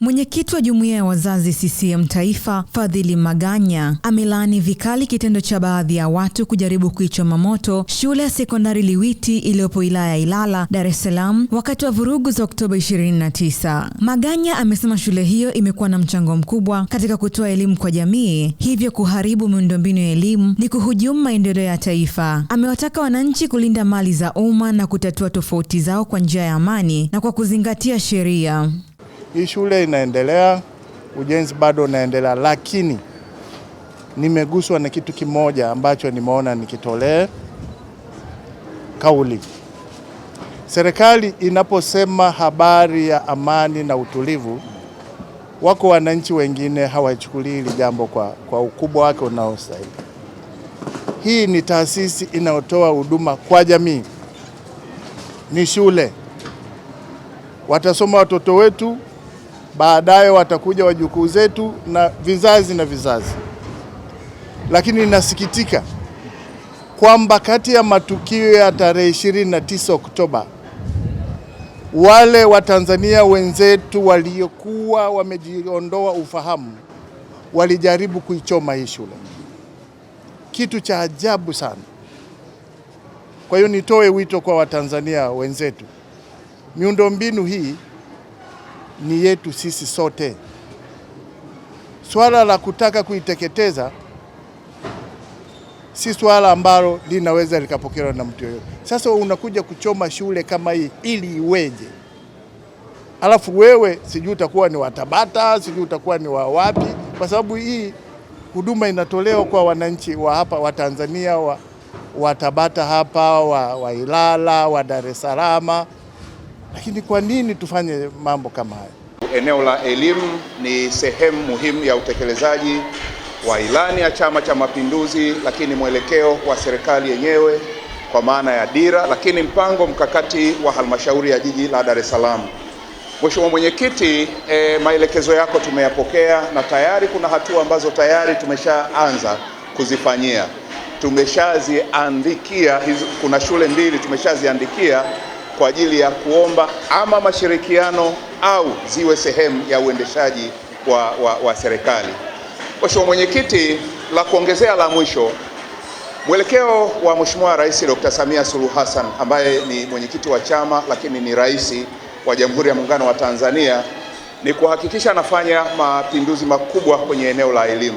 Mwenyekiti wa Jumuiya ya Wazazi CCM Taifa, Fadhili Maganya, amelaani vikali kitendo cha baadhi ya watu kujaribu kuichoma moto shule ya sekondari Liwiti iliyopo wilaya ya Ilala, Dar es Salaam wakati wa vurugu za Oktoba 29. Maganya amesema shule hiyo imekuwa na mchango mkubwa katika kutoa elimu kwa jamii, hivyo kuharibu miundombinu ya elimu ni kuhujumu maendeleo ya taifa. Amewataka wananchi kulinda mali za umma na kutatua tofauti zao kwa njia ya amani na kwa kuzingatia sheria. Hii shule inaendelea, ujenzi bado unaendelea, lakini nimeguswa na kitu kimoja ambacho nimeona nikitolee kauli. Serikali inaposema habari ya amani na utulivu, wako wananchi wengine hawachukulii hili jambo kwa ukubwa wake unaostahili. Hii ni taasisi inayotoa huduma kwa jamii, ni shule. Watasoma watoto wetu, baadaye watakuja wajukuu zetu na vizazi na vizazi. Lakini nasikitika kwamba kati ya matukio ya tarehe 29 Oktoba, wale Watanzania wenzetu waliokuwa wamejiondoa ufahamu walijaribu kuichoma hii shule. Kitu cha ajabu sana. Kwa hiyo nitoe wito kwa Watanzania wenzetu. Miundombinu hii ni yetu sisi sote. Swala la kutaka kuiteketeza si swala ambalo linaweza likapokelewa na mtu yoyote. Sasa unakuja kuchoma shule kama hii ili iweje? Alafu wewe sijui utakuwa ni wa Tabata, sijui utakuwa ni wa wapi, kwa sababu hii huduma inatolewa kwa wananchi wa hapa wa Tanzania, wa Tabata hapa, wa Ilala, wa Dar es Salaam. Lakini kwa nini tufanye mambo kama haya? Eneo la elimu ni sehemu muhimu ya utekelezaji wa ilani ya Chama cha Mapinduzi, lakini mwelekeo wa serikali yenyewe kwa maana ya dira, lakini mpango mkakati wa halmashauri ya jiji la Dar es Salaam. Mheshimiwa Mwenyekiti, maelekezo yako tumeyapokea na tayari kuna hatua ambazo tayari tumeshaanza kuzifanyia. Tumeshaziandikia, kuna shule mbili tumeshaziandikia kwa ajili ya kuomba ama mashirikiano au ziwe sehemu ya uendeshaji wa serikali. Mheshimiwa Mwenyekiti, la kuongezea la mwisho, mwelekeo wa Mheshimiwa Rais Dr. Samia Suluhu Hassan ambaye ni mwenyekiti wa chama lakini ni rais wa Jamhuri ya Muungano wa Tanzania ni kuhakikisha anafanya mapinduzi makubwa kwenye eneo la elimu.